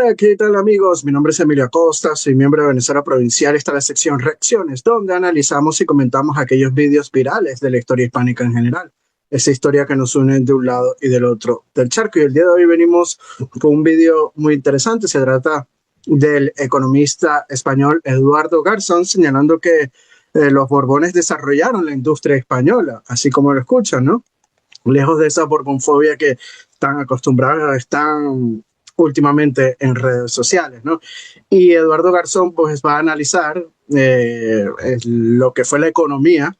Hola, ¿qué tal amigos? Mi nombre es Emilio Acosta, soy miembro de Venezuela Provincial. Esta es la sección Reacciones, donde analizamos y comentamos aquellos vídeos virales de la historia hispánica en general. Esa historia que nos une de un lado y del otro del charco. Y el día de hoy venimos con un vídeo muy interesante. Se trata del economista español Eduardo Garzón, señalando que los Borbones desarrollaron la industria española, así como lo escuchan, ¿no? Lejos de esa borbonfobia que están acostumbrados, están últimamente en redes sociales, ¿no? Y Eduardo Garzón pues va a analizar lo que fue la economía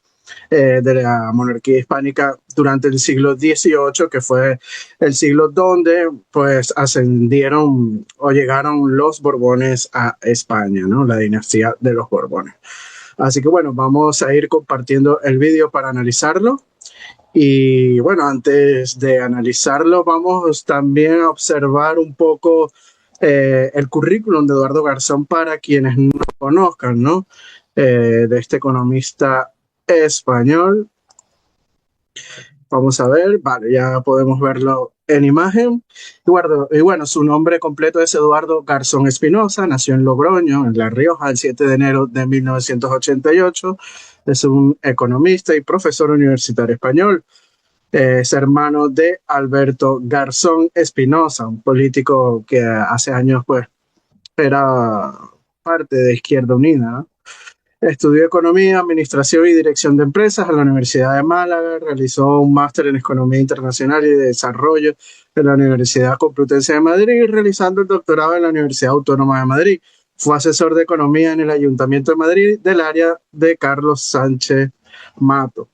de la monarquía hispánica durante el siglo XVIII, que fue el siglo donde pues ascendieron o llegaron los Borbones a España, ¿no? La dinastía de los Borbones. Así que bueno, vamos a ir compartiendo el vídeo para analizarlo. Y bueno, antes de analizarlo, vamos también a observar un poco el currículum de Eduardo Garzón para quienes no lo conozcan, ¿no? De este economista español. Vamos a ver, vale, ya podemos verlo en imagen. Y bueno, su nombre completo es Eduardo Garzón Espinosa, nació en Logroño, en La Rioja, el 7 de enero de 1988. Es un economista y profesor universitario español. Es hermano de Alberto Garzón Espinosa, un político que hace años pues era parte de Izquierda Unida, ¿no? Estudió Economía, Administración y Dirección de Empresas en la Universidad de Málaga, realizó un máster en Economía Internacional y de Desarrollo en la Universidad Complutense de Madrid y realizando el doctorado en la Universidad Autónoma de Madrid. Fue asesor de Economía en el Ayuntamiento de Madrid del área de Carlos Sánchez Mato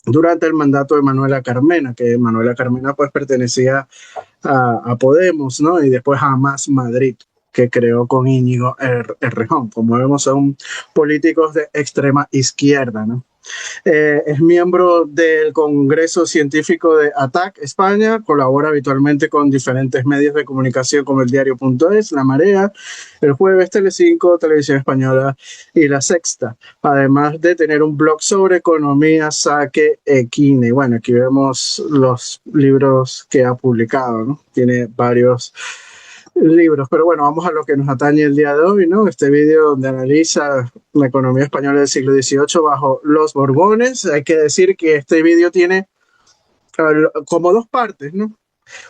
durante el mandato de Manuela Carmena, que Manuela Carmena pues pertenecía a Podemos, ¿no? Y después a Más Madrid, que creó con Íñigo Errejón. Como vemos, son políticos de extrema izquierda, ¿no? Es miembro del Congreso Científico de ATAC España, colabora habitualmente con diferentes medios de comunicación como el Diario.es, La Marea, El Jueves, Telecinco, Televisión Española y La Sexta, además de tener un blog sobre economía, Saque Equine. Bueno, aquí vemos los libros que ha publicado, ¿no? Tiene varios libros, pero bueno, vamos a lo que nos atañe el día de hoy, ¿no? Este vídeo donde analiza la economía española del siglo XVIII bajo los Borbones. Hay que decir que este vídeo tiene como dos partes, ¿no?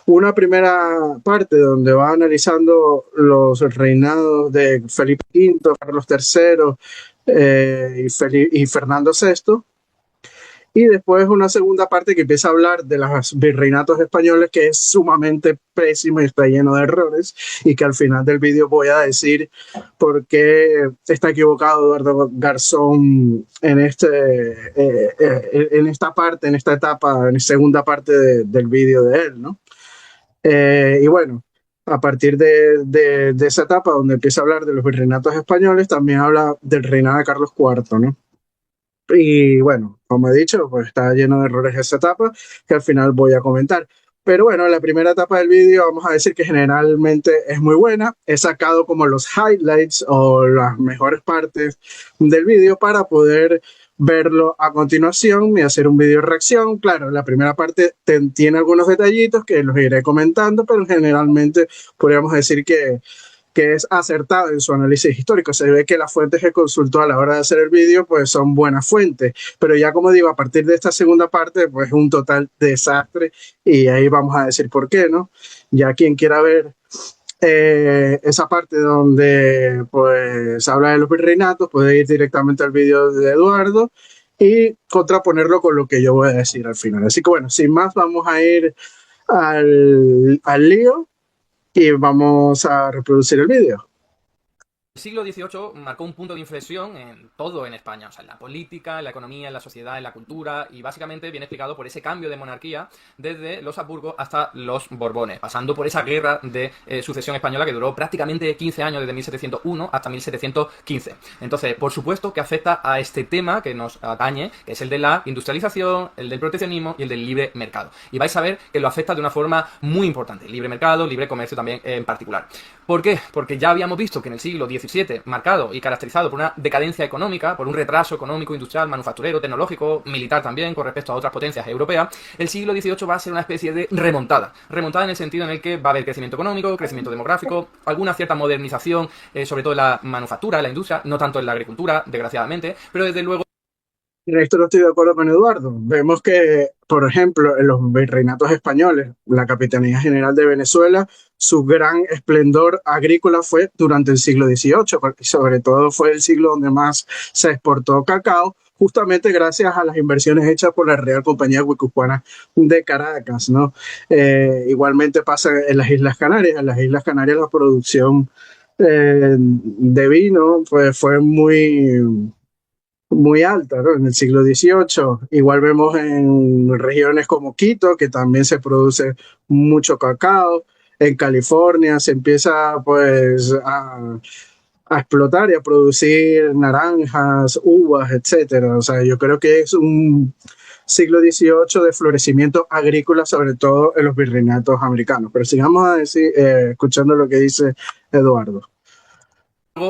Una primera parte donde va analizando los reinados de Felipe V, Carlos III y Fernando VI. Y después una segunda parte que empieza a hablar de los virreinatos españoles, que es sumamente pésimo y está lleno de errores, y que al final del vídeo voy a decir por qué está equivocado Eduardo Garzón en esta parte, en esta etapa, en la segunda parte del vídeo de él, ¿no? Y bueno, a partir de esa etapa donde empieza a hablar de los virreinatos españoles, también habla del reinado de Carlos IV, ¿no? Y bueno, como he dicho, pues está lleno de errores esa etapa que al final voy a comentar. Pero bueno, la primera etapa del vídeo vamos a decir que generalmente es muy buena. He sacado como los highlights o las mejores partes del vídeo para poder verlo a continuación y hacer un vídeo reacción. Claro, la primera parte tiene algunos detallitos que los iré comentando, pero generalmente podríamos decir que es acertado en su análisis histórico. Se ve que las fuentes que consultó a la hora de hacer el vídeo pues son buenas fuentes, pero ya como digo, a partir de esta segunda parte pues es un total desastre y ahí vamos a decir por qué, ¿no? Ya quien quiera ver esa parte donde pues habla de los virreinatos puede ir directamente al vídeo de Eduardo y contraponerlo con lo que yo voy a decir al final. Así que bueno, sin más vamos a ir al lío y vamos a reproducir el vídeo. El siglo XVIII marcó un punto de inflexión en todo en España, o sea, en la política, en la economía, en la sociedad, en la cultura, y básicamente viene explicado por ese cambio de monarquía desde los Habsburgo hasta los Borbones, pasando por esa guerra de sucesión española que duró prácticamente 15 años, desde 1701 hasta 1715. Entonces, por supuesto que afecta a este tema que nos atañe, que es el de la industrialización, el del proteccionismo y el del libre mercado. Y vais a ver que lo afecta de una forma muy importante, libre mercado, libre comercio también en particular. ¿Por qué? Porque ya habíamos visto que en el siglo XIX XVII, marcado y caracterizado por una decadencia económica, por un retraso económico, industrial, manufacturero, tecnológico, militar también, con respecto a otras potencias europeas, el siglo XVIII va a ser una especie de remontada. Remontada en el sentido en el que va a haber crecimiento económico, crecimiento demográfico, alguna cierta modernización, sobre todo en la manufactura, en la industria, no tanto en la agricultura, desgraciadamente, pero desde luego. En esto no estoy de acuerdo con Eduardo. Vemos que, por ejemplo, en los virreinatos españoles, la Capitanía General de Venezuela, su gran esplendor agrícola fue durante el siglo XVIII, porque sobre todo fue el siglo donde más se exportó cacao, justamente gracias a las inversiones hechas por la Real Compañía Guipuzcoana de Caracas, ¿no? Igualmente pasa en las Islas Canarias. En las Islas Canarias la producción de vino pues, fue muy alta, ¿no? En el siglo XVIII. Igual vemos en regiones como Quito, que también se produce mucho cacao. En California se empieza pues a explotar y a producir naranjas, uvas, etcétera. O sea, yo creo que es un siglo XVIII de florecimiento agrícola, sobre todo en los virreinatos americanos. Pero sigamos a decir, escuchando lo que dice Eduardo.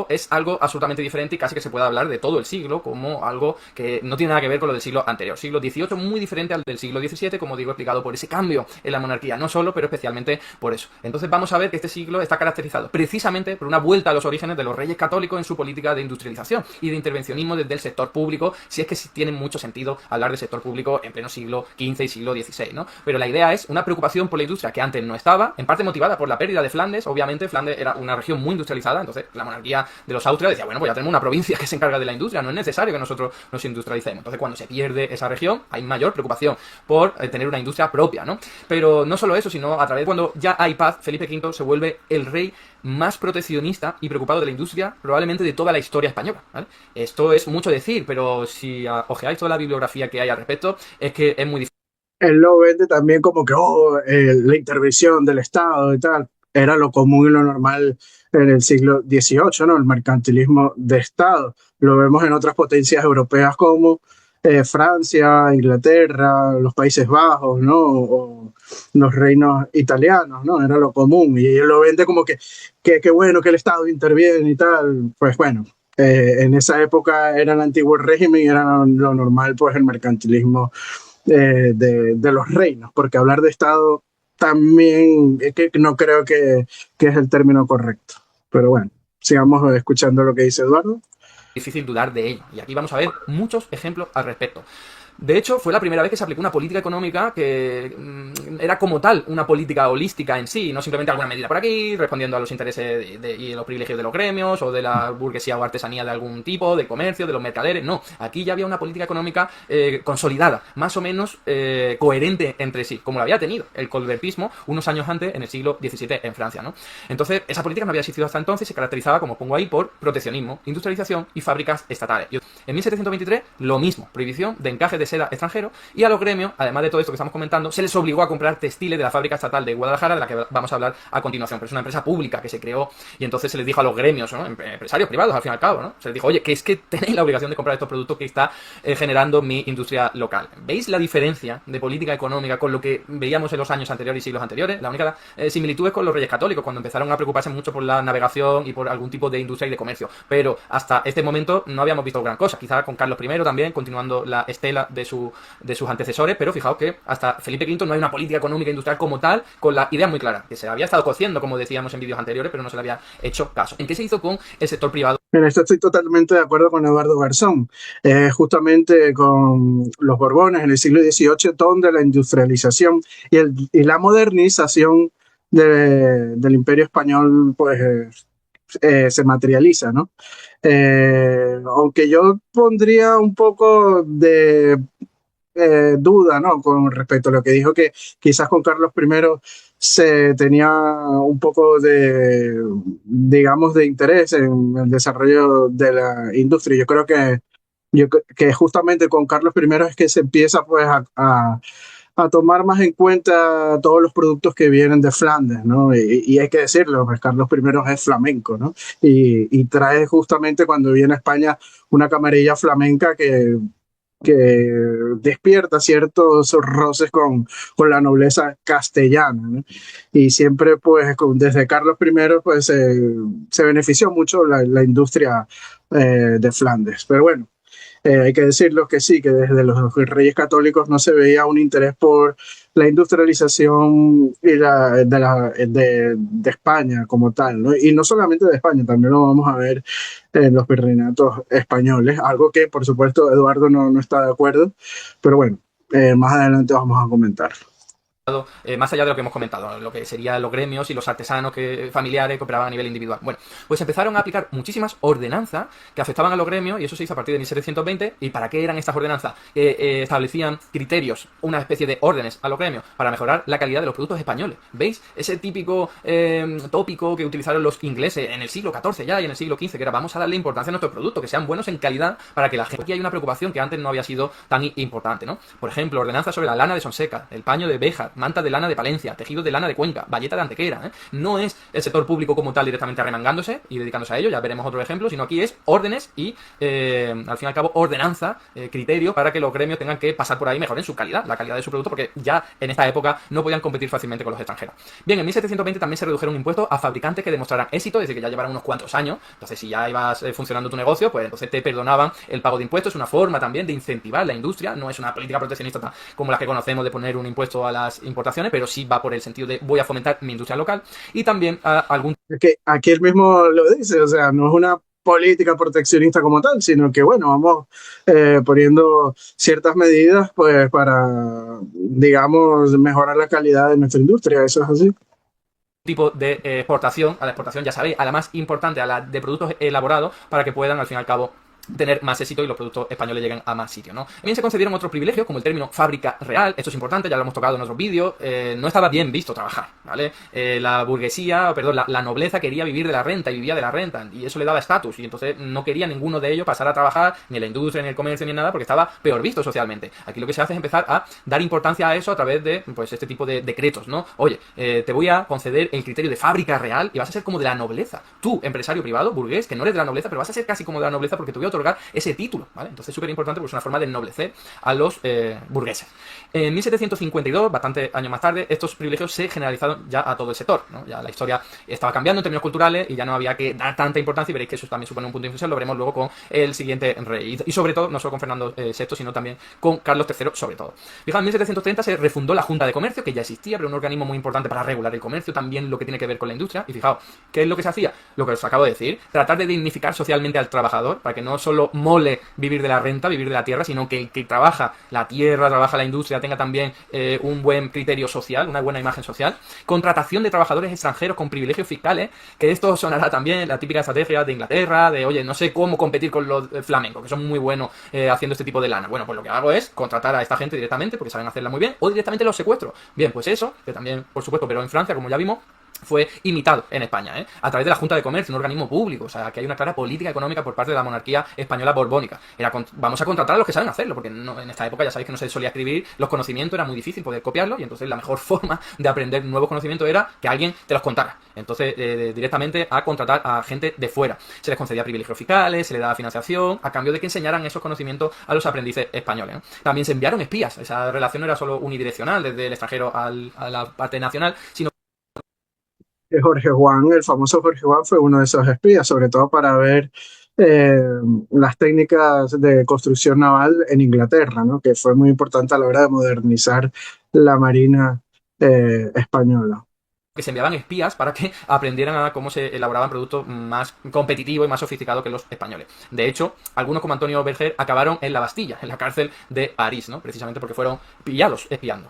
Es algo absolutamente diferente y casi que se puede hablar de todo el siglo como algo que no tiene nada que ver con lo del siglo anterior. Siglo XVIII muy diferente al del siglo XVII, como digo, explicado por ese cambio en la monarquía, no solo, pero especialmente por eso. Entonces vamos a ver que este siglo está caracterizado precisamente por una vuelta a los orígenes de los reyes católicos en su política de industrialización y de intervencionismo desde el sector público, si es que sí tiene mucho sentido hablar del sector público en pleno siglo XV y siglo XVI, ¿no? Pero la idea es una preocupación por la industria que antes no estaba, en parte motivada por la pérdida de Flandes. Obviamente Flandes era una región muy industrializada, entonces la monarquía de los Austrias decía, bueno, pues ya tenemos una provincia que se encarga de la industria, no es necesario que nosotros nos industrialicemos. Entonces, cuando se pierde esa región, hay mayor preocupación por tener una industria propia, ¿no? Pero no solo eso, sino a través de cuando ya hay paz, Felipe V se vuelve el rey más proteccionista y preocupado de la industria probablemente de toda la historia española, ¿vale? Esto es mucho decir, pero si ojeáis toda la bibliografía que hay al respecto, es que es muy difícil. Él lo vende también como que la intervención del Estado y tal. Era lo común y lo normal en el siglo XVIII, ¿no? El mercantilismo de Estado. Lo vemos en otras potencias europeas como Francia, Inglaterra, los Países Bajos, ¿no? O los reinos italianos, ¿no? Era lo común. Y él lo vende como que bueno que el Estado interviene y tal. Pues bueno, en esa época era el antiguo régimen y era lo normal, pues el mercantilismo de los reinos, porque hablar de Estado también que no creo que es el término correcto. Pero bueno, sigamos escuchando lo que dice Eduardo. Difícil dudar de ello. Y aquí vamos a ver muchos ejemplos al respecto. De hecho, fue la primera vez que se aplicó una política económica que era como tal una política holística en sí, no simplemente alguna medida por aquí, respondiendo a los intereses y los privilegios de los gremios o de la burguesía o artesanía de algún tipo, de comercio, de los mercaderes. No, aquí ya había una política económica consolidada, más o menos coherente entre sí, como la había tenido el colbertismo unos años antes en el siglo XVII en Francia, ¿no? Entonces, esa política no había existido hasta entonces y se caracterizaba, como pongo ahí, por proteccionismo, industrialización y fábricas estatales. En 1723, lo mismo, prohibición de encaje de seda extranjero, y a los gremios, además de todo esto que estamos comentando, se les obligó a comprar textiles de la fábrica estatal de Guadalajara, de la que vamos a hablar a continuación, pero es una empresa pública que se creó y entonces se les dijo a los gremios, ¿no? Empresarios privados al fin y al cabo, ¿no? Se les dijo, oye, que es que tenéis la obligación de comprar estos productos que está generando mi industria local. ¿Veis la diferencia de política económica con lo que veíamos en los años anteriores y siglos anteriores? La única similitud es con los reyes católicos, cuando empezaron a preocuparse mucho por la navegación y por algún tipo de industria y de comercio, pero hasta este momento no habíamos visto gran cosa, quizá con Carlos I también, continuando la estela de sus antecesores, pero fijaos que hasta Felipe V no hay una política económica industrial como tal, con la idea muy clara, que se había estado cociendo, como decíamos en vídeos anteriores, pero no se le había hecho caso. ¿En qué se hizo con el sector privado? En esto estoy totalmente de acuerdo con Eduardo Garzón. Justamente con los Borbones en el siglo XVIII, donde la industrialización y la modernización del Imperio Español pues se materializa, ¿no? Aunque yo pondría un poco de duda, ¿no? Con respecto a lo que dijo, que quizás con Carlos I se tenía un poco digamos, de interés en el desarrollo de la industria. Yo creo que justamente con Carlos I es que se empieza pues a tomar más en cuenta todos los productos que vienen de Flandes, ¿no? Y hay que decirlo, pues Carlos I es flamenco, ¿no? Y trae justamente cuando viene a España una camarilla flamenca que que despierta ciertos roces con la nobleza castellana, ¿no? Y siempre, pues, desde Carlos I, pues, se benefició mucho la industria de Flandes. Pero bueno, hay que decirlo que sí, que desde los reyes católicos no se veía un interés por la industrialización de España como tal, ¿no? Y no solamente de España, también lo vamos a ver en los virreinatos españoles, algo que por supuesto Eduardo no está de acuerdo, pero bueno, más adelante vamos a comentar. Más allá de lo que hemos comentado, lo que serían los gremios y los artesanos familiares que operaban a nivel individual. Bueno, pues empezaron a aplicar muchísimas ordenanzas que afectaban a los gremios y eso se hizo a partir de 1720. ¿Y para qué eran estas ordenanzas? Establecían criterios, una especie de órdenes a los gremios para mejorar la calidad de los productos españoles. ¿Veis? Ese típico tópico que utilizaron los ingleses en el siglo XIV ya y en el siglo XV, que era vamos a darle importancia a nuestros productos, que sean buenos en calidad para que la gente... Aquí hay una preocupación que antes no había sido tan importante, ¿no? Por ejemplo, ordenanzas sobre la lana de Sonseca, el paño de Béjar, manta de lana de Palencia, tejido de lana de Cuenca, bayeta de Antequera, ¿eh? No es el sector público como tal directamente arremangándose y dedicándose a ello, ya veremos otro ejemplo, sino aquí es órdenes y, al fin y al cabo, ordenanza, criterio para que los gremios tengan que pasar por ahí, mejoren su calidad, la calidad de su producto, porque ya en esta época no podían competir fácilmente con los extranjeros. Bien, en 1720 también se redujeron impuestos a fabricantes que demostraran éxito, es decir, que ya llevaran unos cuantos años, entonces si ya ibas funcionando tu negocio, pues entonces te perdonaban el pago de impuestos, es una forma también de incentivar la industria, no es una política proteccionista como las que conocemos de poner un impuesto a las importaciones, pero sí va por el sentido de voy a fomentar mi industria local y también a algún... Que aquí él mismo lo dice, o sea, no es una política proteccionista como tal, sino que bueno, vamos poniendo ciertas medidas pues para, digamos, mejorar la calidad de nuestra industria, eso es así. tipo de exportación, a la exportación ya sabéis, a la más importante, a la de productos elaborados, para que puedan al fin y al cabo tener más éxito y los productos españoles lleguen a más sitios, ¿no? También se concedieron otros privilegios, como el término fábrica real, esto es importante, ya lo hemos tocado en otros vídeos, no estaba bien visto trabajar, ¿vale? La burguesía, perdón, la nobleza quería vivir de la renta y vivía de la renta, y eso le daba estatus, y entonces no quería ninguno de ellos pasar a trabajar, ni en la industria, ni en el comercio, ni en nada, porque estaba peor visto socialmente. Aquí lo que se hace es empezar a dar importancia a eso a través de, pues, este tipo de decretos, ¿no? Oye, te voy a conceder el criterio de fábrica real y vas a ser como de la nobleza. Tú, empresario privado, burgués, que no eres de la nobleza, pero vas a ser casi como de la nobleza porque te voy a otorgar ese título, ¿vale? Entonces es súper importante porque es una forma de ennoblecer a los burgueses. En 1752, bastante años más tarde, estos privilegios se generalizaron ya a todo el sector, ¿no? Ya la historia estaba cambiando en términos culturales y ya no había que dar tanta importancia y veréis que eso también supone un punto de inflexión, lo veremos luego con el siguiente rey. Y sobre todo, no solo con Fernando VI, sino también con Carlos III, sobre todo. Fijaos, en 1730 se refundó la Junta de Comercio, que ya existía, pero un organismo muy importante para regular el comercio, también lo que tiene que ver con la industria. Y fijaos, ¿qué es lo que se hacía? Lo que os acabo de decir, tratar de dignificar socialmente al trabajador, para que no solo mole vivir de la renta, vivir de la tierra, sino que el que trabaja la tierra, trabaja la industria, tenga también un buen criterio social, una buena imagen social. Contratación de trabajadores extranjeros con privilegios fiscales, que esto sonará también la típica estrategia de Inglaterra, de oye, no sé cómo competir con los flamencos, que son muy buenos haciendo este tipo de lana. Bueno, pues lo que hago es contratar a esta gente directamente, porque saben hacerla muy bien, o directamente los secuestro. Bien, pues eso, que también, por supuesto, pero en Francia, como ya vimos, fue imitado en España, a través de la Junta de Comercio, un organismo público. O sea, que hay una clara política económica por parte de la monarquía española borbónica. Vamos a contratar a los que saben hacerlo, porque no, en esta época ya sabéis que no se solía escribir, los conocimientos era muy difícil poder copiarlos, y entonces la mejor forma de aprender nuevos conocimientos era que alguien te los contara. Entonces, directamente a contratar a gente de fuera. Se les concedía privilegios fiscales, se les daba financiación, a cambio de que enseñaran esos conocimientos a los aprendices españoles, ¿no? También se enviaron espías. Esa relación no era solo unidireccional, desde el extranjero a la parte nacional, sino Jorge Juan, el famoso Jorge Juan, fue uno de esos espías, sobre todo para ver eh, las técnicas de construcción naval en Inglaterra, ¿no? Que fue muy importante a la hora de modernizar la marina española. que se enviaban espías para que aprendieran a cómo se elaboraban productos más competitivos y más sofisticados que los españoles. De hecho, algunos como Antonio Berger acabaron en la Bastilla, en la cárcel de París, ¿no? Precisamente porque fueron pillados espiando.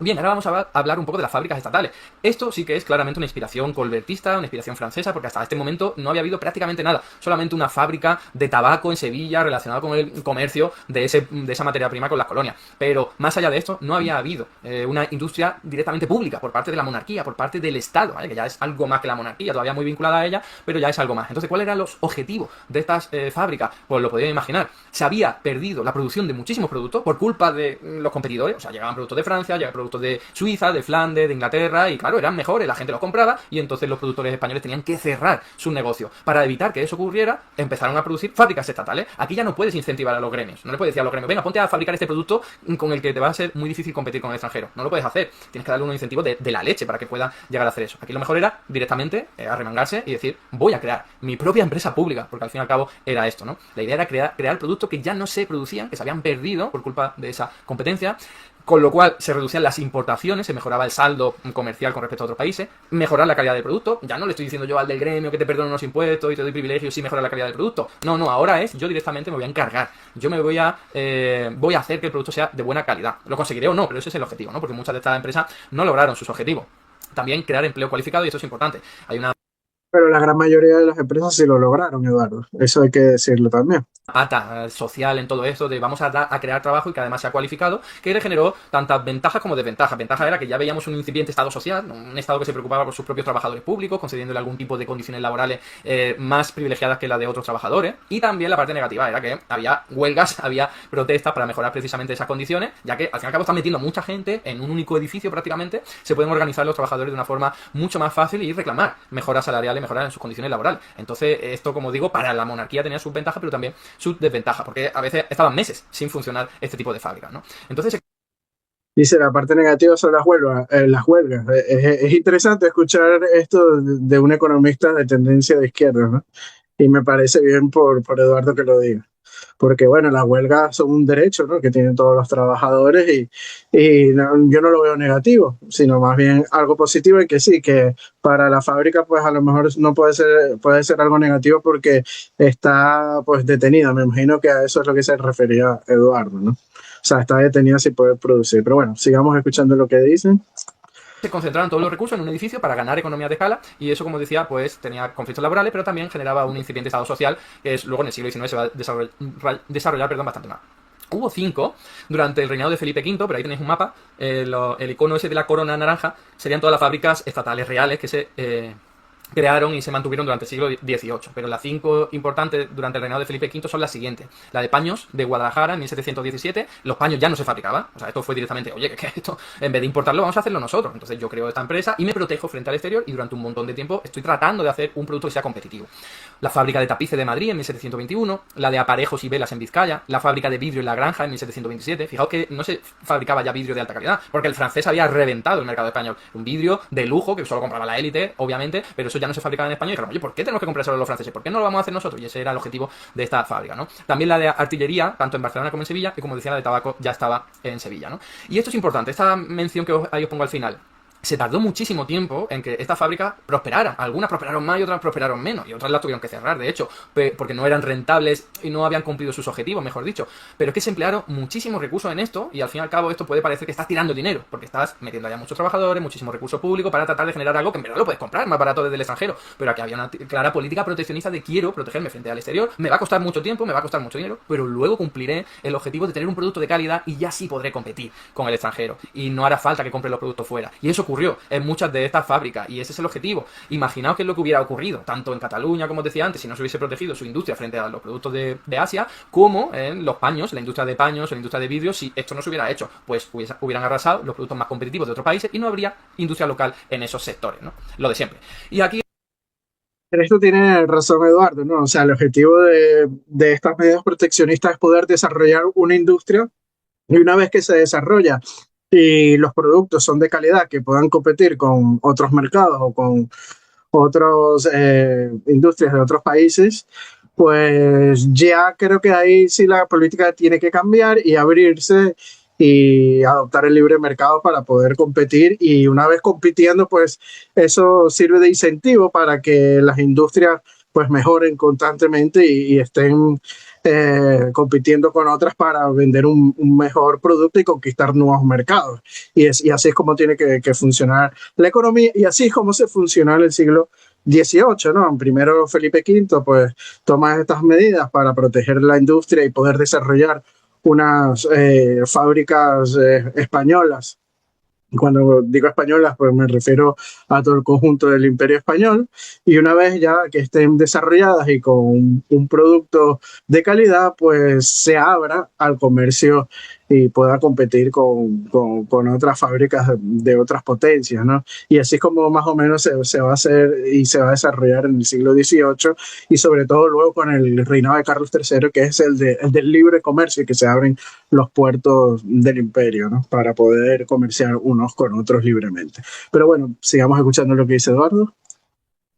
Bien, ahora vamos a hablar un poco de las fábricas estatales. Esto sí que es claramente una inspiración colbertista, una inspiración francesa, porque hasta este momento no había habido prácticamente nada. Solamente una fábrica de tabaco en Sevilla relacionada con el comercio de esa materia prima con las colonias. Pero más allá de esto, no había habido una industria directamente pública por parte de la monarquía, por parte del Estado, ¿vale? Que ya es algo más que la monarquía, todavía muy vinculada a ella, pero ya es algo más. Entonces, ¿cuáles eran los objetivos de estas fábricas? Pues lo podéis imaginar. Se había perdido la producción de muchísimos productos por culpa de los competidores. O sea, llegaban productos de Francia, llegaban productos productos de Suiza, de Flandes, de Inglaterra, y claro, eran mejores, la gente los compraba, y entonces los productores españoles tenían que cerrar sus negocios. Para evitar que eso ocurriera, empezaron a producir fábricas estatales. Aquí ya no puedes incentivar a los gremios, no le puedes decir a los gremios, venga, ponte a fabricar este producto con el que te va a ser muy difícil competir con el extranjero. No lo puedes hacer, tienes que darle unos incentivos de la leche para que pueda llegar a hacer eso. Aquí lo mejor era directamente arremangarse y decir, voy a crear mi propia empresa pública, porque al fin y al cabo era esto, ¿no? La idea era crear productos que ya no se producían, que se habían perdido por culpa de esa competencia, con lo cual se reducían las importaciones, se mejoraba el saldo comercial con respecto a otros países, mejorar la calidad del producto. Ya no le estoy diciendo yo al del gremio que te perdono unos impuestos y te doy privilegios y mejora la calidad del producto. No, ahora es yo directamente me voy a encargar. Yo me voy a hacer que el producto sea de buena calidad. Lo conseguiré o no, pero ese es el objetivo, ¿no? Porque muchas de estas empresas no lograron sus objetivos. También crear empleo cualificado, y esto es importante. Hay una Pero la gran mayoría de las empresas sí lo lograron, Eduardo. Eso hay que decirlo también. pata social en todo esto de vamos a crear trabajo y que además sea cualificado, que le generó tantas ventajas como desventajas. Ventaja era que ya veíamos un incipiente estado social, un estado que se preocupaba por sus propios trabajadores públicos, concediéndole algún tipo de condiciones laborales más privilegiadas que la de otros trabajadores. Y también la parte negativa era que había huelgas, había protestas para mejorar precisamente esas condiciones, ya que al fin y al cabo están metiendo a mucha gente en un único edificio prácticamente, se pueden organizar los trabajadores de una forma mucho más fácil y reclamar mejoras salariales, mejorar en sus condiciones laborales. Entonces esto, como digo, para la monarquía tenía sus ventajas, pero también su desventaja, porque a veces estaban meses sin funcionar este tipo de fábricas, ¿no? Entonces, Dice, la parte negativa son las huelgas. Las huelgas. Es interesante escuchar esto de un economista de tendencia de izquierda, ¿no? Y me parece bien por Eduardo que lo diga. Porque, bueno, las huelgas son un derecho, ¿no? Que tienen todos los trabajadores yo no lo veo negativo, sino más bien algo positivo y que sí, que para la fábrica pues a lo mejor no puede ser algo negativo porque está pues detenida. Me imagino que a eso es lo que se refería Eduardo, ¿no? O sea, está detenida sin poder producir. Pero bueno, sigamos escuchando lo que dicen. se concentraron todos los recursos en un edificio para ganar economía de escala, y eso, como decía, pues tenía conflictos laborales, pero también generaba un incipiente estado social que es, luego en el siglo XIX se va a desarrollar bastante más. Hubo 5 durante el reinado de Felipe V, pero ahí tenéis un mapa. El icono ese de la corona naranja serían todas las fábricas estatales reales que se crearon y se mantuvieron durante el siglo XVIII. Pero las 5 importantes durante el reinado de Felipe V son las siguientes. La de paños de Guadalajara en 1717. Los paños ya no se fabricaban. O sea, esto fue directamente, oye, que esto, en vez de importarlo, vamos a hacerlo nosotros. Entonces yo creo esta empresa y me protejo frente al exterior, y durante un montón de tiempo estoy tratando de hacer un producto que sea competitivo. La fábrica de tapices de Madrid en 1721. La de aparejos y velas en Vizcaya. La fábrica de vidrio en La Granja en 1727. Fijaos que no se fabricaba ya vidrio de alta calidad, porque el francés había reventado el mercado español. Un vidrio de lujo que solo compraba la élite, obviamente, pero eso ya no se fabricaba en España, y dijeron, oye, ¿por qué tenemos que comprar solo los franceses? ¿Por qué no lo vamos a hacer nosotros? Y ese era el objetivo de esta fábrica, ¿no? También la de artillería, tanto en Barcelona como en Sevilla, y como decía, la de tabaco ya estaba en Sevilla, ¿no? Y esto es importante, esta mención que ahí os pongo al final. Se tardó muchísimo tiempo en que esta fábrica prosperara. Algunas prosperaron más y otras prosperaron menos. Y otras las tuvieron que cerrar, de hecho, porque no eran rentables y no habían cumplido sus objetivos, mejor dicho. Pero es que se emplearon muchísimos recursos en esto, y al fin y al cabo esto puede parecer que estás tirando dinero, porque estás metiendo allá muchos trabajadores, muchísimo recurso público para tratar de generar algo que en verdad lo puedes comprar más barato desde el extranjero. Pero aquí había una clara política proteccionista de quiero protegerme frente al exterior, me va a costar mucho tiempo, me va a costar mucho dinero, pero luego cumpliré el objetivo de tener un producto de calidad y ya sí podré competir con el extranjero. Y no hará falta que compre los productos fuera. Y eso ocurrió en muchas de estas fábricas, y ese es el objetivo. Imaginaos qué es lo que hubiera ocurrido, tanto en Cataluña, como os decía antes, si no se hubiese protegido su industria frente a los productos de Asia, como en los paños, la industria de paños, la industria de vidrio. Si esto no se hubiera hecho, pues hubieran arrasado los productos más competitivos de otros países y no habría industria local en esos sectores, ¿no? Lo de siempre. Y aquí En esto tiene razón Eduardo, ¿no? O sea, el objetivo de estas medidas proteccionistas es poder desarrollar una industria, y una vez que se desarrolla y los productos son de calidad que puedan competir con otros mercados o con otras industrias de otros países, pues ya creo que ahí sí la política tiene que cambiar y abrirse y adoptar el libre mercado para poder competir, y una vez compitiendo pues eso sirve de incentivo para que las industrias pues mejoren constantemente y estén compitiendo con otras para vender un mejor producto y conquistar nuevos mercados. Y así es como tiene que funcionar la economía, y así es como se funcionó en el siglo XVIII, ¿no? Primero Felipe V pues toma estas medidas para proteger la industria y poder desarrollar unas fábricas españolas. Cuando digo españolas, pues me refiero a todo el conjunto del Imperio Español, y una vez ya que estén desarrolladas y con un producto de calidad, pues se abra al comercio y pueda competir con otras fábricas de otras potencias, ¿no? Y así es como más o menos se va a hacer y se va a desarrollar en el siglo XVIII y sobre todo luego con el reinado de Carlos III, que es el del libre comercio y que se abren los puertos del imperio, ¿no? Para poder comerciar unos con otros libremente. Pero bueno, sigamos escuchando lo que dice Eduardo.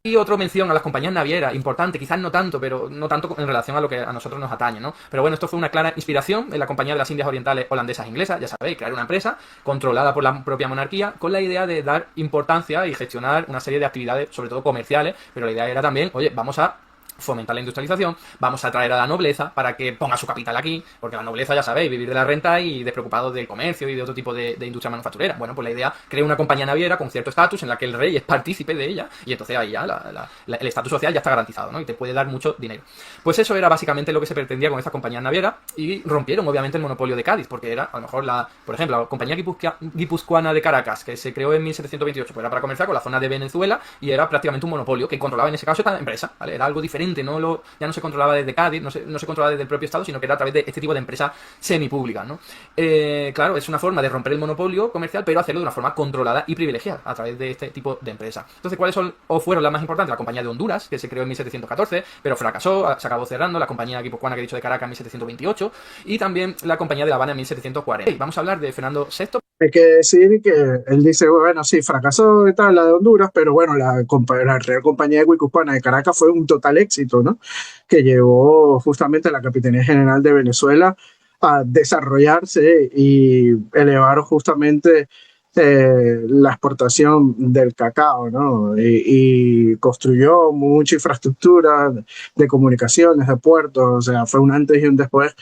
Y otra mención a las compañías navieras, importante, quizás no tanto, pero no tanto en relación a lo que a nosotros nos atañe, ¿no? Pero bueno, esto fue una clara inspiración en la Compañía de las Indias Orientales Holandesas e Inglesas, ya sabéis, crear una empresa controlada por la propia monarquía con la idea de dar importancia y gestionar una serie de actividades, sobre todo comerciales, pero la idea era también, oye, vamos a fomentar la industrialización, vamos a atraer a la nobleza para que ponga su capital aquí, porque la nobleza, ya sabéis, vivir de la renta y despreocupado del comercio y de otro tipo de industria manufacturera. Bueno, pues la idea, crea una compañía naviera con cierto estatus en la que el rey es partícipe de ella y entonces ahí ya el estatus social ya está garantizado, ¿no? Y te puede dar mucho dinero. Pues eso era básicamente lo que se pretendía con esta compañía naviera y rompieron obviamente el monopolio de Cádiz, porque era a lo mejor por ejemplo, la compañía guipuzcoana de Caracas, que se creó en 1728, pues era para comerciar con la zona de Venezuela y era prácticamente un monopolio que controlaba en ese caso esta empresa, ¿vale? Era algo diferente. Ya no se controlaba desde Cádiz, no se controlaba desde el propio Estado, sino que era a través de este tipo de empresas semipúblicas, ¿no? Claro, es una forma de romper el monopolio comercial, pero hacerlo de una forma controlada y privilegiada a través de este tipo de empresas. Entonces, ¿cuáles son o fueron las más importantes? La Compañía de Honduras, que se creó en 1714, pero fracasó, se acabó cerrando, la Compañía guipuzcoana que he dicho de Caracas en 1728, y también la Compañía de La Habana en 1740. Vamos a hablar de Fernando VI. Hay que decir que él dice, bueno, sí, fracasó y tal, la de Honduras, pero bueno, la Real Compañía Guipuzcoana de Caracas fue un total éxito, ¿no? Que llevó justamente a la Capitanía General de Venezuela a desarrollarse y elevar justamente la exportación del cacao, ¿no? Y construyó mucha infraestructura de comunicaciones, de puertos, o sea, fue un antes y un después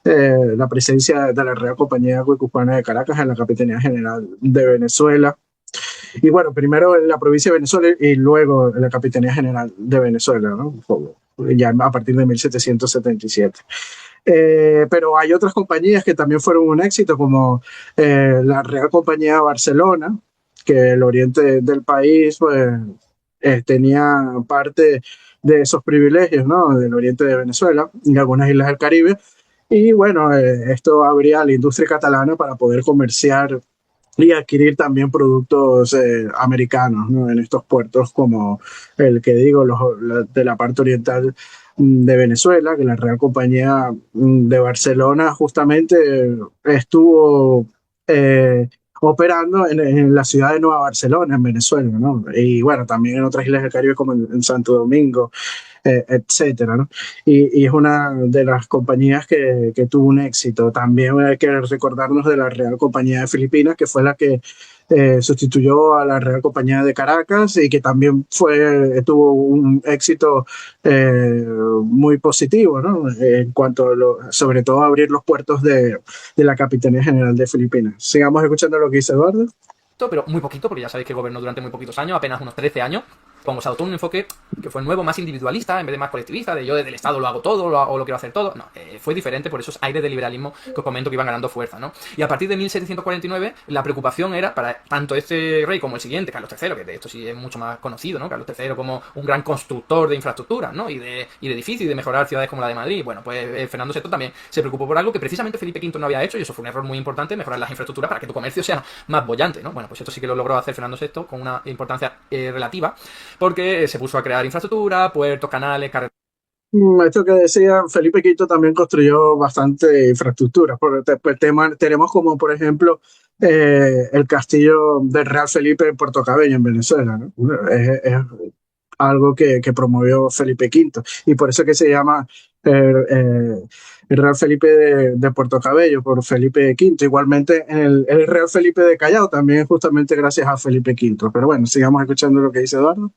la presencia de la Real Compañía Guipuzcoana de Caracas en la Capitanía General de Venezuela. Y bueno, primero en la provincia de Venezuela y luego en la Capitanía General de Venezuela, ¿no? Ya a partir de 1777. Pero hay otras compañías que también fueron un éxito, como la Real Compañía de Barcelona, que el oriente del país pues, tenía parte de esos privilegios, ¿no? Del oriente de Venezuela y algunas islas del Caribe. Y bueno, esto abría la industria catalana para poder comerciar y adquirir también productos americanos, ¿no? En estos puertos como el que digo, de la parte oriental de Venezuela, que la Real Compañía de Barcelona justamente estuvo operando en la ciudad de Nueva Barcelona, en Venezuela, ¿no? Y bueno, también en otras islas del Caribe como en Santo Domingo, etcétera, ¿no? Y es una de las compañías que tuvo un éxito. También hay que recordarnos de la Real Compañía de Filipinas, que fue la que sustituyó a la Real Compañía de Caracas y que también tuvo un éxito muy positivo, ¿no? En cuanto sobre todo a abrir los puertos de la Capitanía General de Filipinas. Sigamos escuchando lo que dice Eduardo. Pero muy poquito, porque ya sabéis que gobernó durante muy poquitos años, apenas unos 13 años, cuando se adoptó un enfoque que fue nuevo, más individualista, en vez de más colectivista, de yo desde el Estado lo hago todo, o lo quiero hacer todo. No, fue diferente por esos aires de liberalismo que os comento que iban ganando fuerza, ¿no? Y a partir de 1749, la preocupación era, para tanto este rey como el siguiente, Carlos III, que de esto sí es mucho más conocido, ¿no? Carlos III como un gran constructor de infraestructuras, ¿no? Y de edificios y de mejorar ciudades como la de Madrid. Bueno, pues Fernando VI también se preocupó por algo que precisamente Felipe V no había hecho, y eso fue un error muy importante, mejorar las infraestructuras para que tu comercio sea más bollante, ¿no? Bueno, pues esto sí que lo logró hacer Fernando VI con una importancia relativa, porque se puso a crear infraestructura, puertos, canales, carreteras. Esto que decía, Felipe V también construyó bastante infraestructura. Pues, tenemos como, por ejemplo, el castillo del Real Felipe en Puerto Cabello, en Venezuela, ¿no? Es algo que promovió Felipe V. Y por eso que se llama el Real Felipe de Puerto Cabello, por Felipe V. Igualmente, el Real Felipe de Callao también justamente gracias a Felipe V. Pero bueno, sigamos escuchando lo que dice Eduardo.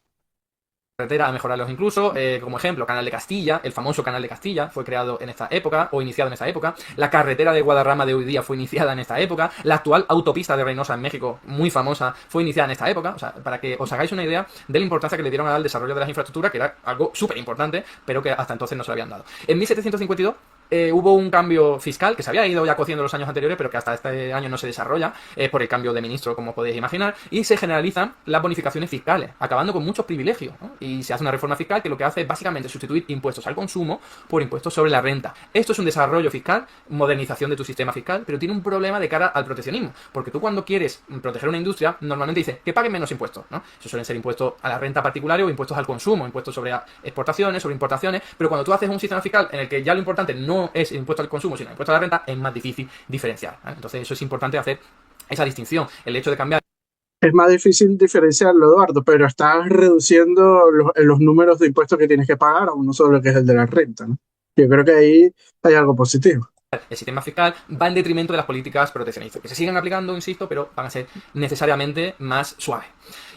Carretera a mejorarlos incluso, como ejemplo, Canal de Castilla, el famoso Canal de Castilla fue creado en esta época, o iniciado en esta época, la carretera de Guadarrama de hoy día fue iniciada en esta época, la actual autopista de Reynosa en México, muy famosa, fue iniciada en esta época, o sea, para que os hagáis una idea de la importancia que le dieron al desarrollo de las infraestructuras, que era algo súper importante, pero que hasta entonces no se le habían dado. En 1752, hubo un cambio fiscal que se había ido ya cociendo los años anteriores, pero que hasta este año no se desarrolla, por el cambio de ministro, como podéis imaginar, y se generalizan las bonificaciones fiscales, acabando con muchos privilegios, ¿no? Y se hace una reforma fiscal que lo que hace es básicamente sustituir impuestos al consumo por impuestos sobre la renta. Esto es un desarrollo fiscal, modernización de tu sistema fiscal, pero tiene un problema de cara al proteccionismo, porque tú cuando quieres proteger una industria, normalmente dices que paguen menos impuestos, ¿no? Eso suelen ser impuestos a la renta particular o impuestos al consumo, impuestos sobre exportaciones, sobre importaciones, pero cuando tú haces un sistema fiscal en el que ya lo importante no es el impuesto al consumo, sino el impuesto a la renta, es más difícil diferenciar, ¿vale? Entonces eso es importante hacer esa distinción. El hecho de cambiar. Es más difícil diferenciarlo, Eduardo, pero estás reduciendo los números de impuestos que tienes que pagar a uno solo, que es el de la renta, ¿no? Yo creo que ahí hay algo positivo. El sistema fiscal va en detrimento de las políticas proteccionistas, que se siguen aplicando, insisto, pero van a ser necesariamente más suaves.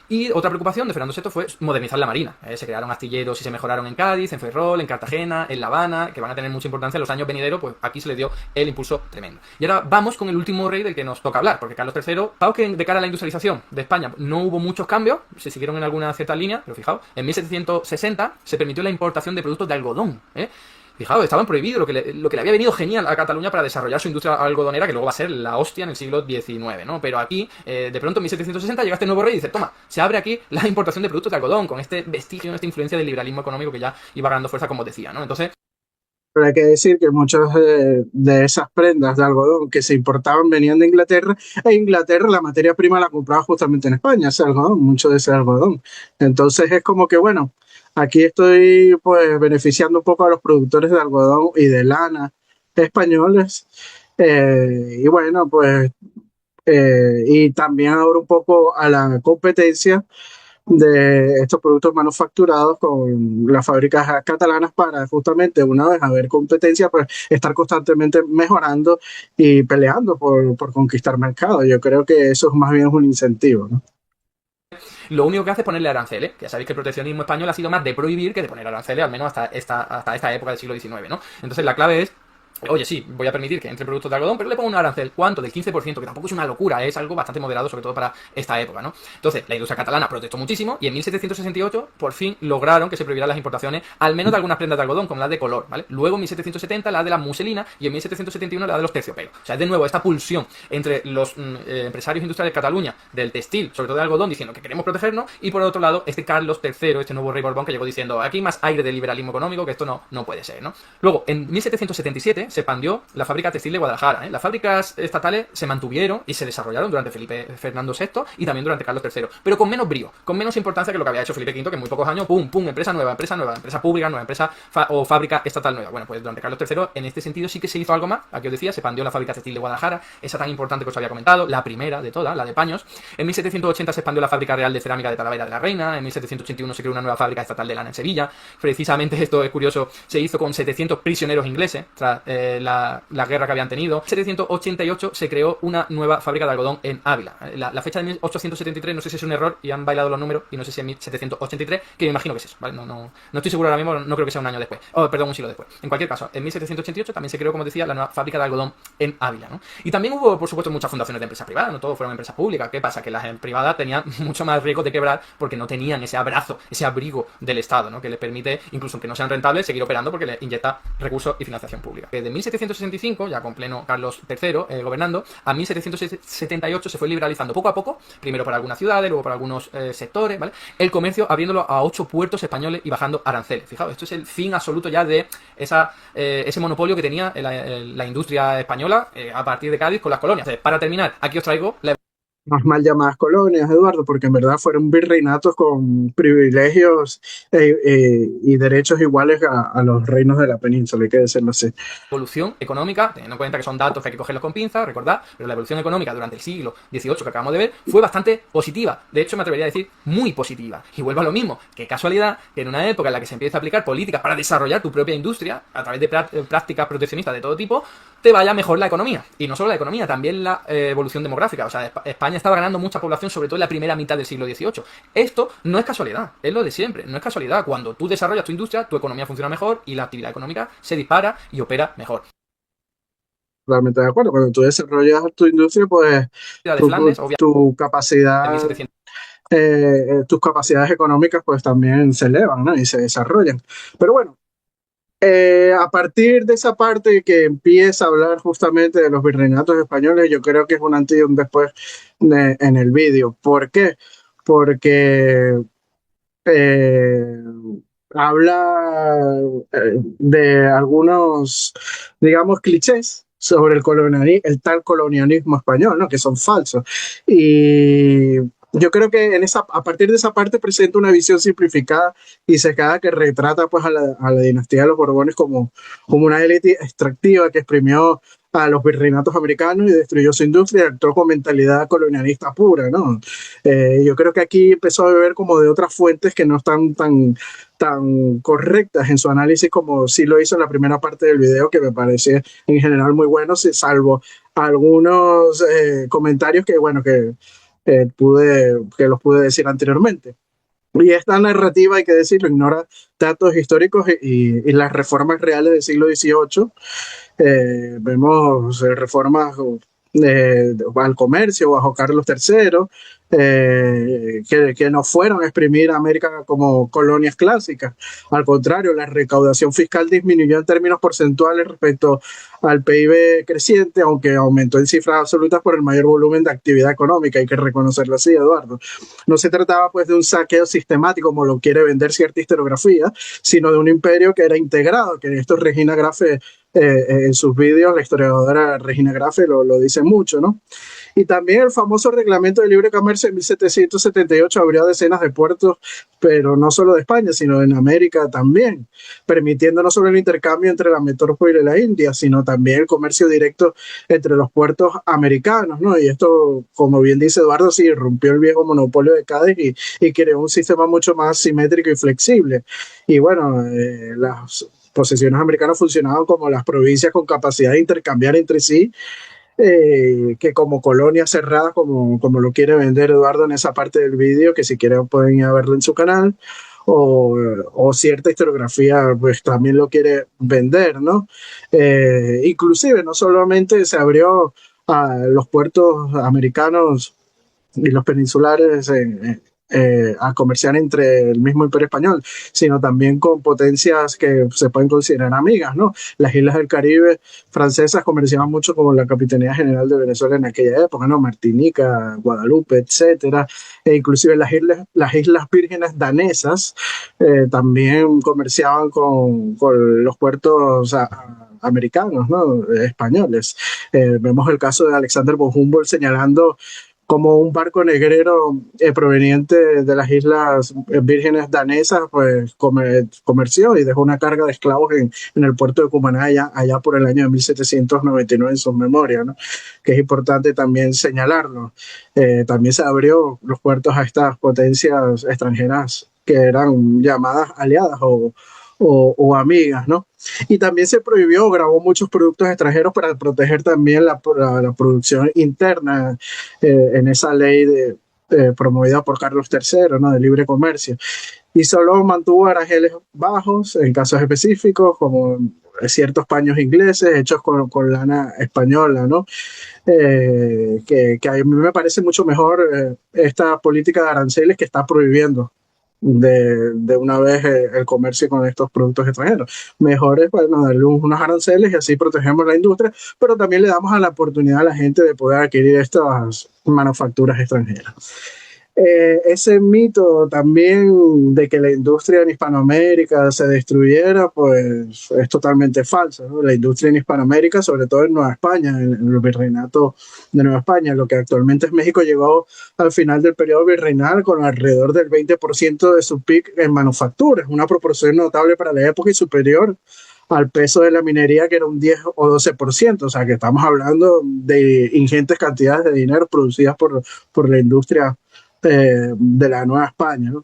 Y otra preocupación de Fernando VI fue modernizar la marina. Se crearon astilleros y se mejoraron en Cádiz, en Ferrol, en Cartagena, en La Habana, que van a tener mucha importancia en los años venideros, pues aquí se le dio el impulso tremendo. Y ahora vamos con el último rey del que nos toca hablar, porque Carlos III, aunque de cara a la industrialización de España no hubo muchos cambios, se siguieron en alguna cierta línea, pero fijaos, en 1760 se permitió la importación de productos de algodón, ¿eh? Fijaos, estaban prohibidos, lo que le había venido genial a Cataluña para desarrollar su industria algodonera, que luego va a ser la hostia en el siglo XIX, ¿no? Pero aquí, de pronto en 1760 llega este nuevo rey y dice, toma, se abre aquí la importación de productos de algodón, con este vestigio, esta influencia del liberalismo económico que ya iba ganando fuerza, como os decía, ¿no? Entonces, Pero hay que decir que muchas de esas prendas de algodón que se importaban venían de Inglaterra, e Inglaterra la materia prima la compraba justamente en España, ese algodón, mucho de ese algodón. Entonces es como que, bueno, aquí estoy pues beneficiando un poco a los productores de algodón y de lana españoles. Y bueno, pues, y también abro un poco a la competencia de estos productos manufacturados con las fábricas catalanas para justamente una vez haber competencia, pues estar constantemente mejorando y peleando por conquistar mercados. Yo creo que eso es más bien un incentivo, ¿no? lo único que hace es ponerle aranceles, que ya sabéis que el proteccionismo español ha sido más de prohibir que de poner aranceles, al menos hasta esta época del siglo XIX, ¿no? Entonces la clave es, oye, sí, voy a permitir que entre productos de algodón, pero le pongo un arancel. ¿Cuánto? Del 15%, que tampoco es una locura, es algo bastante moderado, sobre todo para esta época, ¿no? Entonces, la industria catalana protestó muchísimo y en 1768 por fin lograron que se prohibieran las importaciones, al menos de algunas prendas de algodón, como las de color, ¿vale? Luego en 1770 la de la muselina y en 1771 la de los terciopelos. O sea, es de nuevo esta pulsión entre los empresarios industriales de Cataluña, del textil, sobre todo de algodón, diciendo que queremos protegernos, y por otro lado, este Carlos III, este nuevo rey Borbón, que llegó diciendo, aquí más aire de liberalismo económico, que esto no puede ser, ¿no? Luego, en 1777 se expandió la fábrica textil de Guadalajara, ¿eh? Las fábricas estatales se mantuvieron y se desarrollaron durante Fernando VI y también durante Carlos III, pero con menos brío, con menos importancia que lo que había hecho Felipe V, que en muy pocos años, pum, pum, empresa nueva, empresa pública nueva, empresa o fábrica estatal nueva. Bueno, pues durante Carlos III, en este sentido sí que se hizo algo más. Aquí os decía, se expandió la fábrica textil de Guadalajara, esa tan importante que os había comentado, la primera de todas, la de paños. En 1780 se expandió la fábrica real de cerámica de Talavera de la Reina, en 1781 se creó una nueva fábrica estatal de lana en Sevilla. Precisamente esto es curioso, se hizo con 700 prisioneros ingleses tras la guerra que habían tenido. En 1788 se creó una nueva fábrica de algodón en Ávila. La fecha de 1873 no sé si es un error y han bailado los números y no sé si es 1783, que me imagino que es eso, ¿vale? No estoy seguro ahora mismo, no creo que sea un año después. Perdón, un siglo después. En cualquier caso, en 1788 también se creó, como decía, la nueva fábrica de algodón en Ávila, ¿no? Y también hubo, por supuesto, muchas fundaciones de empresas privadas, no todos fueron empresas públicas. ¿Qué pasa? Que las privadas tenían mucho más riesgo de quebrar porque no tenían ese abrazo, ese abrigo del Estado, ¿no? Que les permite, incluso aunque no sean rentables, seguir operando porque les inyecta recursos y financiación pública. Desde 1765, ya con pleno Carlos III gobernando, a 1778 se fue liberalizando poco a poco, primero para algunas ciudades, luego para algunos sectores, ¿vale? El comercio, abriéndolo a 8 puertos españoles y bajando aranceles. Fijaos, esto es el fin absoluto ya de ese monopolio que tenía la industria española a partir de Cádiz con las colonias. Entonces, para terminar, aquí os traigo la Más mal llamadas colonias, Eduardo, porque en verdad fueron virreinatos con privilegios y derechos iguales a los reinos de la península, hay que decirlo así. evolución económica, teniendo en cuenta que son datos que hay que cogerlos con pinzas, recordad, pero la evolución económica durante el siglo XVIII que acabamos de ver fue bastante positiva. De hecho, me atrevería a decir muy positiva. Y vuelvo a lo mismo, qué casualidad que en una época en la que se empieza a aplicar políticas para desarrollar tu propia industria a través de prácticas proteccionistas de todo tipo, te vaya mejor la economía. Y no solo la economía, también la evolución demográfica. O sea, España estaba ganando mucha población, sobre todo en la primera mitad del siglo XVIII. Esto no es casualidad, es lo de siempre, no es casualidad. Cuando tú desarrollas tu industria, tu economía funciona mejor y la actividad económica se dispara y opera mejor. Totalmente de acuerdo. Cuando tú desarrollas tu industria, pues De Flandes, obviamente, tu en capacidad, 1700. tus capacidades económicas pues también se elevan, ¿no? Y se desarrollan. Pero bueno, A partir de esa parte que empieza a hablar justamente de los virreinatos españoles, yo creo que es un antes y un después en el vídeo. ¿Por qué? Porque eh, habla de algunos, digamos, clichés sobre el tal colonialismo español, ¿no? Que son falsos. Y yo creo que a partir de esa parte presenta una visión simplificada y secada que retrata pues a la dinastía de los Borbones como una élite extractiva que exprimió a los virreinatos americanos y destruyó su industria y actuó con mentalidad colonialista pura, ¿no? Yo creo que aquí empezó a beber como de otras fuentes que no están tan correctas en su análisis como sí lo hizo en la primera parte del video, que me parece en general muy bueno, salvo algunos comentarios que, bueno, que los pude decir anteriormente. Y esta narrativa, hay que decirlo, ignora datos históricos y las reformas reales del siglo XVIII. Vemos reformas al comercio bajo Carlos III, que no fueron a exprimir a América como colonias clásicas. Al contrario, la recaudación fiscal disminuyó en términos porcentuales respecto al PIB creciente, aunque aumentó en cifras absolutas por el mayor volumen de actividad económica. Hay que reconocerlo así, Eduardo. No se trataba pues de un saqueo sistemático como lo quiere vender cierta historiografía, sino de un imperio que era integrado, que esto Regina Grafe en sus vídeos, la historiadora Regina Grafe lo dice mucho, ¿no? Y también el famoso reglamento de libre comercio de 1778 abrió decenas de puertos, pero no solo de España, sino en América también, permitiendo no solo el intercambio entre la metrópoli y la India, sino también el comercio directo entre los puertos americanos, ¿no? Y esto, como bien dice Eduardo, sí, rompió el viejo monopolio de Cádiz y creó un sistema mucho más simétrico y flexible. Y bueno, las posesiones americanas funcionaban como las provincias con capacidad de intercambiar entre sí, que como colonia cerrada, como lo quiere vender Eduardo en esa parte del vídeo, que si quieren pueden ir a verlo en su canal, o cierta historiografía pues también lo quiere vender, ¿no? Inclusive no solamente se abrió a los puertos americanos y los peninsulares a comerciar entre el mismo Imperio Español, sino también con potencias que se pueden considerar amigas, ¿no? Las islas del Caribe francesas comerciaban mucho con la Capitanía General de Venezuela en aquella época, ¿no? Martinica, Guadalupe, etcétera, e inclusive las islas vírgenes danesas también comerciaban con los puertos americanos, ¿no? Españoles. Vemos el caso de Alexander von Humboldt señalando como un barco negrero proveniente de las Islas Vírgenes Danesas, pues comerció y dejó una carga de esclavos en el puerto de Cumaná allá por el año de 1799 en sus memorias, ¿no? Que es importante también señalarlo. También se abrió los puertos a estas potencias extranjeras que eran llamadas aliadas o amigas, ¿no? Y también se prohibió, grabó muchos productos extranjeros para proteger también la producción interna en esa ley promovida por Carlos III, ¿no? De libre comercio. Y solo mantuvo aranceles bajos en casos específicos, como ciertos paños ingleses hechos con lana española, ¿no? Que a mí me parece mucho mejor esta política de aranceles que está prohibiendo de una vez el comercio con estos productos extranjeros. Mejor es, bueno, darle unos aranceles y así protegemos la industria, pero también le damos a la oportunidad a la gente de poder adquirir estas manufacturas extranjeras. Ese mito también de que la industria en Hispanoamérica se destruyera, pues es totalmente falso, ¿no? La industria en Hispanoamérica, sobre todo en Nueva España, en el virreinato de Nueva España, lo que actualmente es México, llegó al final del periodo virreinal con alrededor del 20% de su PIB en manufacturas, una proporción notable para la época y superior al peso de la minería, que era un 10 o 12%, o sea que estamos hablando de ingentes cantidades de dinero producidas por la industria de la Nueva España, ¿no?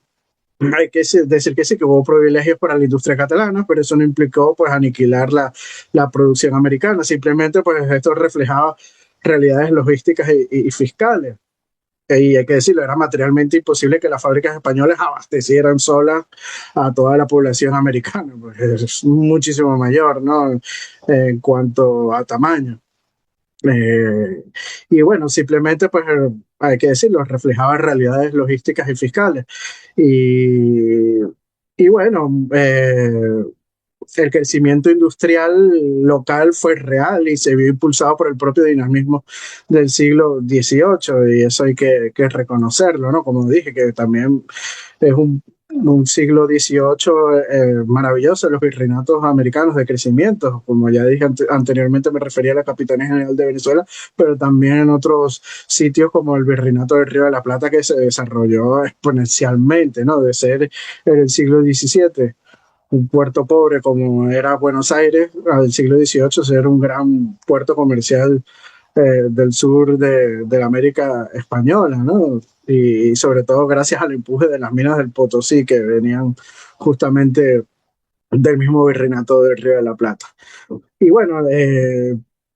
Hay que decir que sí, que hubo privilegios para la industria catalana, pero eso no implicó pues aniquilar la producción americana, simplemente pues esto reflejaba realidades logísticas y fiscales. Y hay que decirlo, era materialmente imposible que las fábricas españolas abastecieran solas a toda la población americana, porque es muchísimo mayor, ¿no? En cuanto a tamaño. Eh, y bueno, simplemente, pues, hay que decirlo, reflejaba realidades logísticas y fiscales. Y, y bueno, el crecimiento industrial local fue real y se vio impulsado por el propio dinamismo del siglo XVIII, y eso hay que reconocerlo, ¿no? Como dije, que también es un siglo XVIII maravilloso, los virreinatos americanos de crecimiento. Como ya dije anteriormente, me refería a la Capitanía General de Venezuela, pero también en otros sitios como el virreinato del Río de la Plata, que se desarrolló exponencialmente, ¿no? De ser en el siglo XVII un puerto pobre como era Buenos Aires, al siglo XVIII ser un gran puerto comercial del sur de la América española, ¿no? Y sobre todo gracias al empuje de las minas del Potosí que venían justamente del mismo virreinato del Río de la Plata. Y bueno,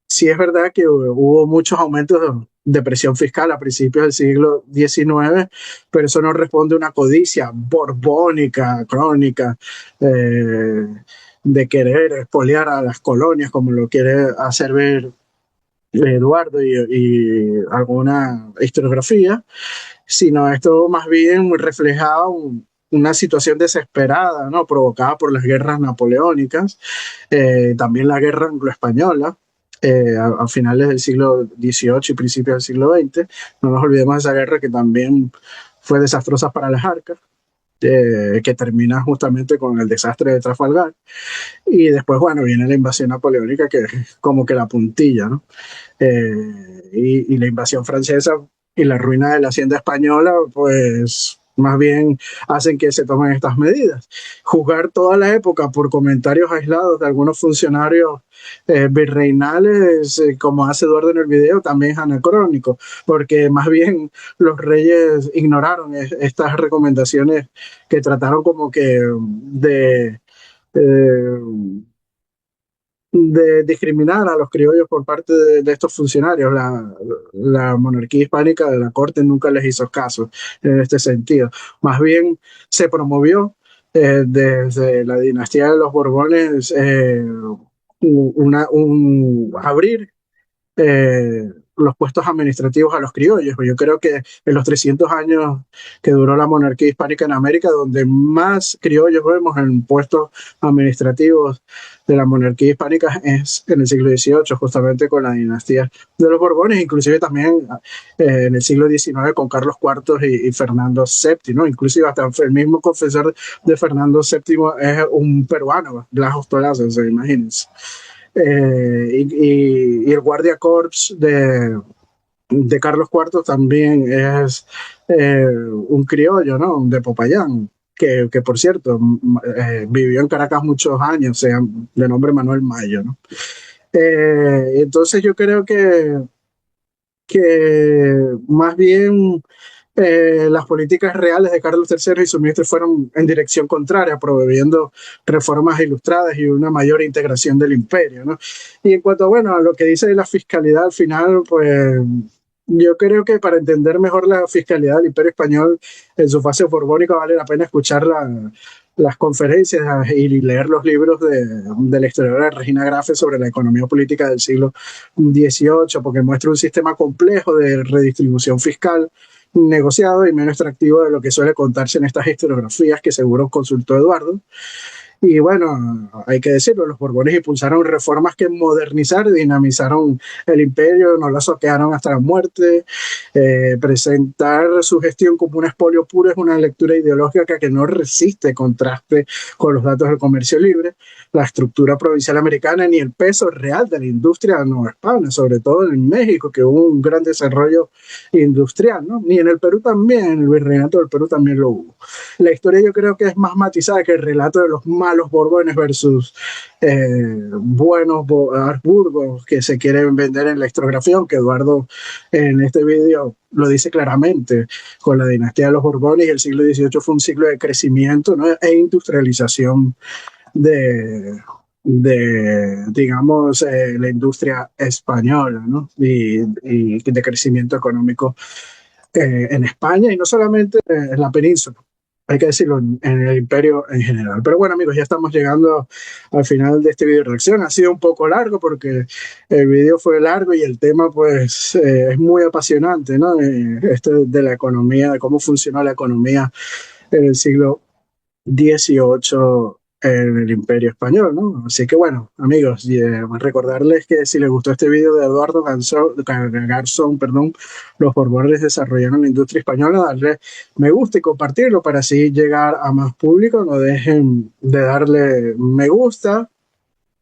sí es verdad que hubo muchos aumentos de presión fiscal a principios del siglo XIX, pero eso no responde a una codicia borbónica, crónica, de querer expoliar a las colonias, como lo quiere hacer ver Eduardo y alguna historiografía, sino esto más bien reflejaba una situación desesperada, ¿no? Provocada por las guerras napoleónicas, también la guerra anglo-española, a finales del siglo XVIII y principios del siglo XX. No nos olvidemos de esa guerra que también fue desastrosa para las arcas, que termina justamente con el desastre de Trafalgar. Y después, bueno, viene la invasión napoleónica, que es como que la puntilla, ¿no? Y la invasión francesa y la ruina de la hacienda española, pues más bien hacen que se tomen estas medidas. Juzgar toda la época por comentarios aislados de algunos funcionarios virreinales, como hace Eduardo en el video, también es anacrónico, porque más bien los reyes ignoraron estas recomendaciones que trataron como que eh, de discriminar a los criollos por parte de estos funcionarios. La monarquía hispánica de la corte nunca les hizo caso en este sentido. Más bien se promovió desde la dinastía de los Borbones abrir los puestos administrativos a los criollos. Yo creo que en los 300 años que duró la monarquía hispánica en América, donde más criollos vemos en puestos administrativos de la monarquía hispánica es en el siglo XVIII, justamente con la dinastía de los Borbones, inclusive también en el siglo XIX con Carlos IV y Fernando VII, ¿no? Inclusive hasta el mismo confesor de Fernando VII es un peruano, Blas Ostolaza, imagínense. Y el guardia corps de Carlos IV también es un criollo, ¿no? De Popayán, que por cierto vivió en Caracas muchos años, sea, de nombre Manuel Mayo, ¿no? Entonces yo creo que más bien las políticas reales de Carlos III y sus ministros fueron en dirección contraria, promoviendo reformas ilustradas y una mayor integración del imperio, ¿no? Y en cuanto, bueno, a lo que dice de la fiscalidad, al final, pues yo creo que para entender mejor la fiscalidad del imperio español en su fase borbónica vale la pena escuchar las conferencias y leer los libros de la historiadora Regina Grafe sobre la economía política del siglo XVIII, porque muestra un sistema complejo de redistribución fiscal negociado y menos extractivo de lo que suele contarse en estas historiografías que seguro consultó Eduardo. Y bueno, hay que decirlo, los Borbones impulsaron reformas que modernizaron y dinamizaron el imperio, no lo soquearon hasta la muerte. Presentar su gestión como un expolio puro es una lectura ideológica que no resiste contraste con los datos del comercio libre, la estructura provincial americana ni el peso real de la industria nueva-hispana, sobre todo en México, que hubo un gran desarrollo industrial, ¿no? Ni en el Perú también, en el virreinato del Perú también lo hubo. La historia yo creo que es más matizada que el relato de los malos Borbones versus buenos Habsburgos que se quieren vender en la historiografía, aunque Eduardo en este vídeo lo dice claramente, con la dinastía de los Borbones y el siglo XVIII fue un siglo de crecimiento, ¿no? E industrialización digamos, la industria española, ¿no? Y de crecimiento económico en España y no solamente en la península, hay que decirlo, en el imperio en general. Pero bueno, amigos, ya estamos llegando al final de este video de reacción. Ha sido un poco largo porque el video fue largo y el tema pues es muy apasionante, ¿no? Este de la economía, de cómo funcionó la economía en el siglo XVIII en el Imperio Español, ¿no? Así que bueno, amigos, y, recordarles que si les gustó este video de Eduardo Garzón, perdón, los Borbones desarrollaron la industria española, darle me gusta y compartirlo para así llegar a más público. No dejen de darle me gusta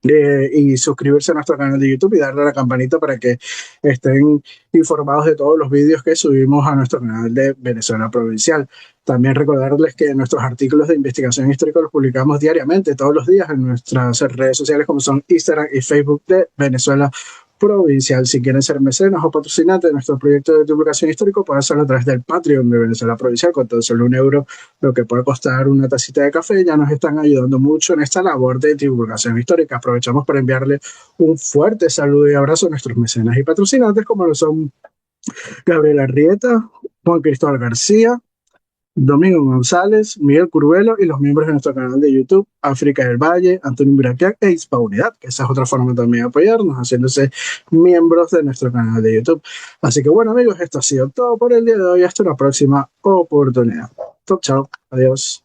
y suscribirse a nuestro canal de YouTube y darle a la campanita para que estén informados de todos los vídeos que subimos a nuestro canal de Venezuela Provincial. También recordarles que nuestros artículos de investigación histórica los publicamos diariamente, todos los días, en nuestras redes sociales como son Instagram y Facebook de Venezuela Provincial. Si quieren ser mecenas o patrocinantes de nuestro proyecto de divulgación histórico, pueden hacerlo a través del Patreon de Venezuela Provincial con tan solo €1, lo que puede costar una tacita de café. Ya nos están ayudando mucho en esta labor de divulgación histórica. Aprovechamos para enviarle un fuerte saludo y abrazo a nuestros mecenas y patrocinantes, como lo son Gabriela Arrieta, Juan Cristóbal García, Domingo González, Miguel Curvelo y los miembros de nuestro canal de YouTube, África del Valle, Antonio Miraquiac e Hispanidad, que esa es otra forma también de apoyarnos, haciéndose miembros de nuestro canal de YouTube. Así que bueno, amigos, esto ha sido todo por el día de hoy. Hasta una próxima oportunidad. Chao, chao. Adiós.